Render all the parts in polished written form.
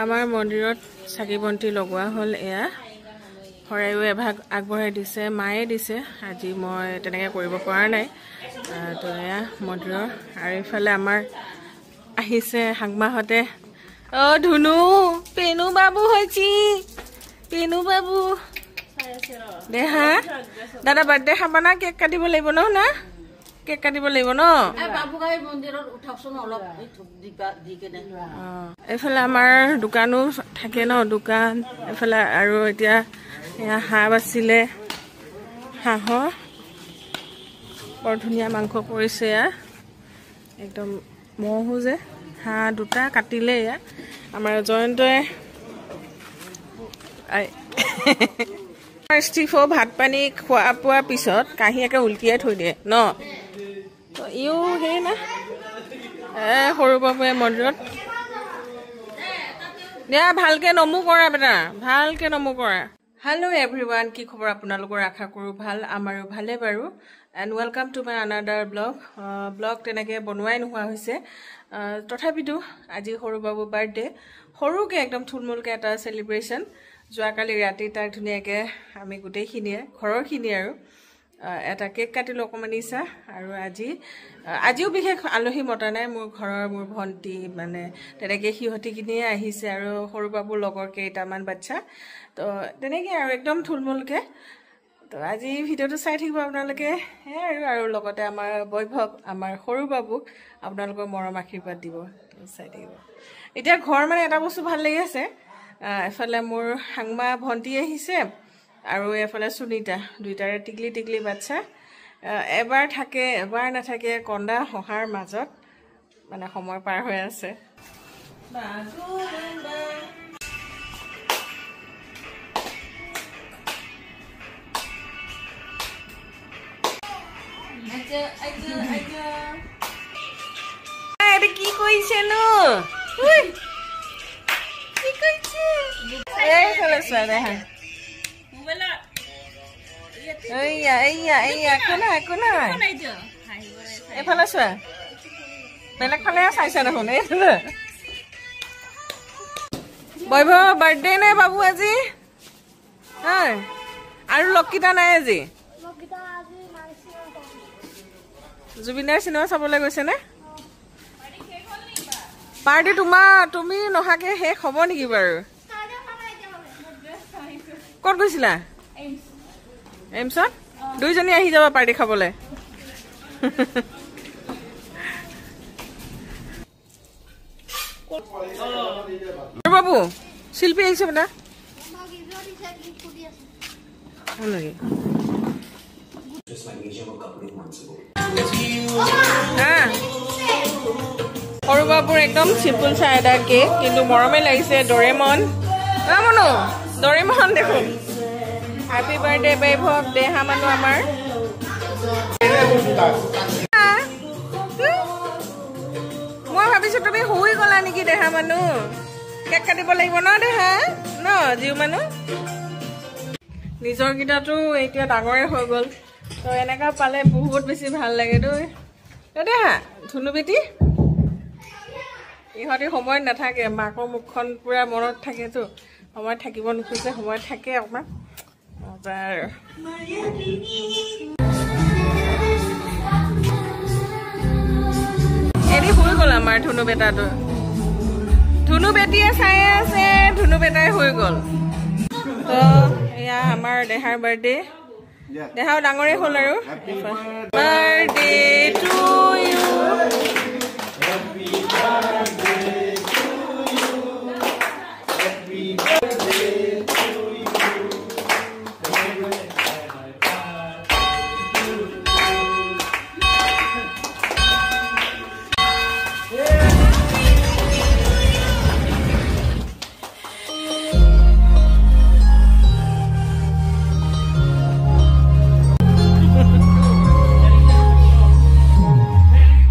আমাৰ মন্দিৰত চাকি বন্তি লগোৱা হ'ল এয়া হৰাইও এভাগ আগবঢ়াই দিছে মায়ে দিছে আজি মই তেনেকৈ কৰিব পৰা নাই তো এয়া মন্দিৰৰ আৰু ইফালে আমাৰ আহিছে হাংমাহঁতে ধুনু পেনু বাবু হৈছে পেনু বাবু দেহা দাদা বাৰ্থডে খাবা না কেক কাটিব লাগিব ন না কেক কাটিব লাগিব ন বাবুগাই মন্দিৰত উঠাকচোন অলপ দি কেনে এফালে আমাৰ দোকানো থাকে ন দোকান এফালে আৰু এতিয়া এয়া হাঁহ বাছিলে হাঁহৰ বৰ ধুনীয়া মাংস পৰিছে এয়া একদম মহো যে হাঁহ দুটা কাটিলে এয়া আমাৰ জয়ন্তই ষ্টিফো ভাত পানী খোৱা পোৱাৰ পিছত কাঁহী একে উলটিয়াই থৈ দিয়ে ন ইও সেই না সৰু বাবুৱে মন্দিৰত দিয়া ভালকে নমু কৰা বেটা ভালকে নমু কৰা হেল্ল' এভৰিৱান কি খবৰ আপোনালোকৰ আশা কৰোঁ ভাল আমাৰো ভালে বাৰু and welcome to my another blog তেনেকৈ বনোৱাই নোহোৱা হৈছে তথাপিতো আজি সৰু বাবু বাৰ্থডে সৰুকৈ একদম থুলমূলকৈ এটা চেলিব্ৰেশ্যন যোৱাকালি ৰাতি তাক ধুনীয়াকৈ আমি গোটেইখিনিয়ে ঘৰৰখিনিয়ে আৰু এটা কেক কাটিলোঁ অকণমান ইচ্ছা আৰু আজিও বিশেষ আলহী মতা নাই মোৰ ঘৰৰ মোৰ ভণ্টি মানে তেনেকৈ সিহঁতিখিনিয়ে আহিছে আৰু সৰু বাবুৰ লগৰ কেইটামান বাচ্ছা তো তেনেকৈ আৰু একদম থুলমূলকৈ তো আজি ভিডিঅ'টো চাই থাকিব আপোনালোকে সেয়াই আৰু লগতে আমাৰ বৈভৱ আমাৰ সৰু বাবুক আপোনালোকৰ মৰম আশীৰ্বাদ দিব চাই থাকিব এতিয়া ঘৰ মানে এটা বস্তু ভাল লাগি আছে এফালে মোৰ হাংমা ভণ্টি আহিছে আৰু এফালে সুনিতা দুইটাৰে টিকলি টিকলি বাচ্চা এবাৰ থাকে এবাৰ নাথাকে কন্দা হহাৰ মাজত মানে সময় পাৰ হৈ আছে কি কৈছে নো কি কৈছে এইফালে চোৱা দেখা এইফালে চোৱা বেলেগ ফালে চাইছে দেখোন এইফালে বৈভৱ বাৰ্থডে নে বাবু আজি আৰু লক্ষিতা নাই আজি জুবিনাৰ চিনেমা চাবলৈ গৈছে নে পাৰ্টি তুমি নহাকে শেষ হ'ব নেকি বাৰু ক'ত গৈছিলা এমছত দুইজনী আহি যাবা পাৰ্টি খাবলৈ বাবু শিল্পী আহিছে বেটা সৰু বাবুৰ একদম চিম্পুল চাই এটা কেক কিন্তু মৰমে লাগিছে ডৰেমন মনো ডৰেমন দেখোন হেপী বাৰ্থডে বৈভৱ দেহা মানুহ আমাৰ মই ভাবিছো তুমি শুই গলা নেকি দেহা মানুহ কেক কাটিব লাগিব ন দেহা ন জিও মানুহ নিজৰ কেইটাতো এতিয়া ডাঙৰে হৈ গ'ল তো এনেকা পালে বহুত বেছি ভাল লাগে দেই দেহা ধুনু বেটি ইহঁতি সময়ত নাথাকে মাকৰ মুখখন পুৰা মনত থাকেতো সময়ত থাকিব নোখোজে সময়ত থাকে অকণমান মজা আৰু এৰি হৈ গ'ল আমাৰ ধুনু বেটাটো ধুনু বেটিয়ে চাই আছে ধুনু বেটাই হৈ গ'ল তো এয়া আমাৰ দেহাৰ বাৰ্থডে দেহাও ডাঙৰেই হ'ল আৰু birthday to you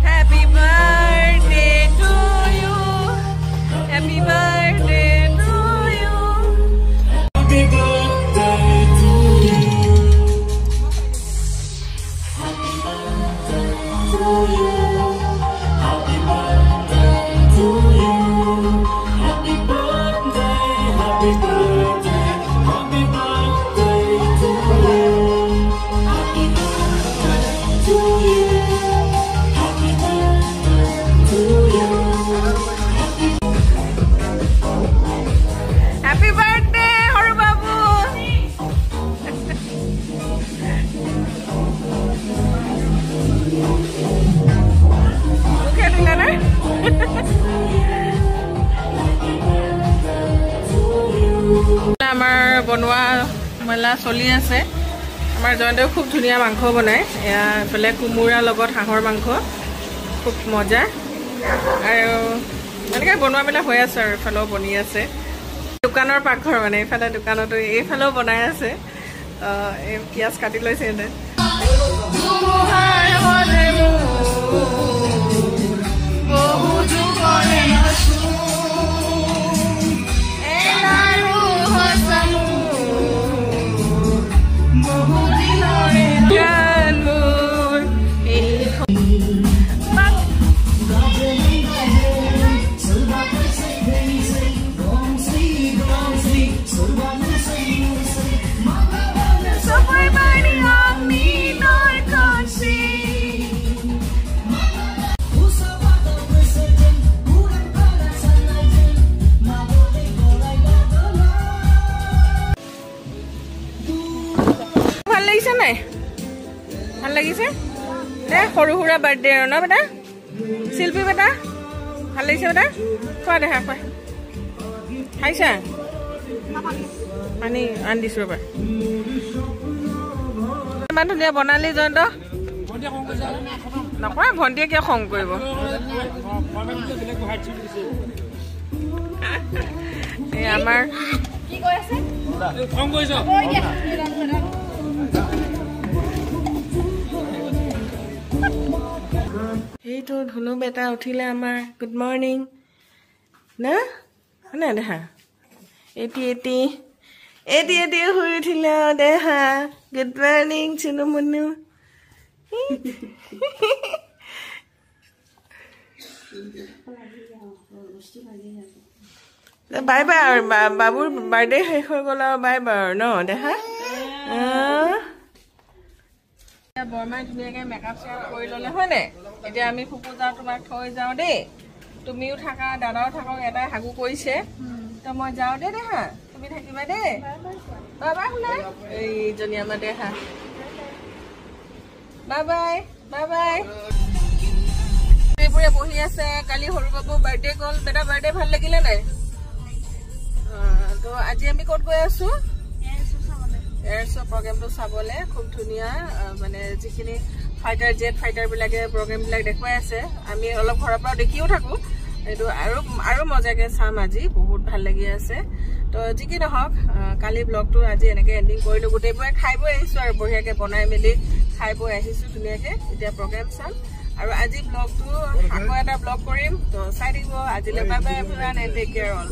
Happy birthday to you. Happy birthday, Horu Babu! Okay, Nana. Amar bonwa mela choli ase. Amar jointe khub dhuniya mangkho banai. Eya pele kumura logot hahor mangkho. Khub moja. Aru enake bonwa mela hoi ase aru phalo boni ase. Dukanor pakhor mane phale dukanoto ei phalo banai ase. Ei pias kati loise ene. ভাল লাগিছে দে সৰু হুৰা birthday ন বেটা শিল্পী বেটা ভাল লাগিছে বেটা খোৱা দেখা খোৱা খাইছা পানী আন দিছো ৰবা ইমান ধুনীয়া বনালি জয়ন্ত নকৰা ভণ্টিয়ে কিয় খং কৰিব এই আমাৰ কি কৈ আছে খং কৰিছ এইটো ধুনু বেটা উঠিলে আমাৰ গুড মৰ্নিং না না দেখা এটি এটি এটি এটি শুই উঠিলে দেখা good morning Chunu Munu bye bye আৰু বাবুৰ বাৰ্থডে শেষ হৈ গ'ল আৰু বাই বাই আৰু ন দেখা বৰমাই ধুনীয়াকৈ মেকআপ চেকআপ কৰি ল'লে হয়নে এতিয়া আমি ফুপুজাও তোমাক থৈ যাওঁ দেই তুমিও থাকা দাদাও থাকক এটাই হাগু কৰিছে তো মই যাওঁ দেই দেখা তুমি থাকিবা দেই বাই বাই শুনা এইজনী আমাৰ দেখা বাই বাই বাই বাই এইবোৰে বহি আছে কালি সৰু বাবু বাৰ্থডে গ'ল বেটা বাৰ্থডে ভাল লাগিলে নাই তো আজি আমি ক'ত গৈ আছো এয়াৰশো প্ৰগ্ৰেমটো চাবলে খুব ধুনীয়া মানে যিখিনি ফাইটাৰ জেট ফাইটাৰবিলাকে প্ৰগ্ৰেমবিলাক দেখুৱাই আছে আমি অলপ ঘৰৰ পৰা দেখিও থাকোঁ এইটো আৰু মজাকৈ চাম আজি বহুত ভাল লাগি আছে তো যি কি নহওক কালি ব্লগটো আজি এনেকৈ এণ্ডিং কৰিলোঁ গোটেইবোৰে খাই বৈ আহিছোঁ আৰু বঢ়িয়াকৈ বনাই মেলি খাই বৈ আহিছোঁ ধুনীয়াকৈ এতিয়া প্ৰগ্ৰেম চাম আৰু আজি ব্লগটো আকৌ এটা ব্লগ কৰিম তো চাই থাকিব আজিলৈ bye bye everyone and take care all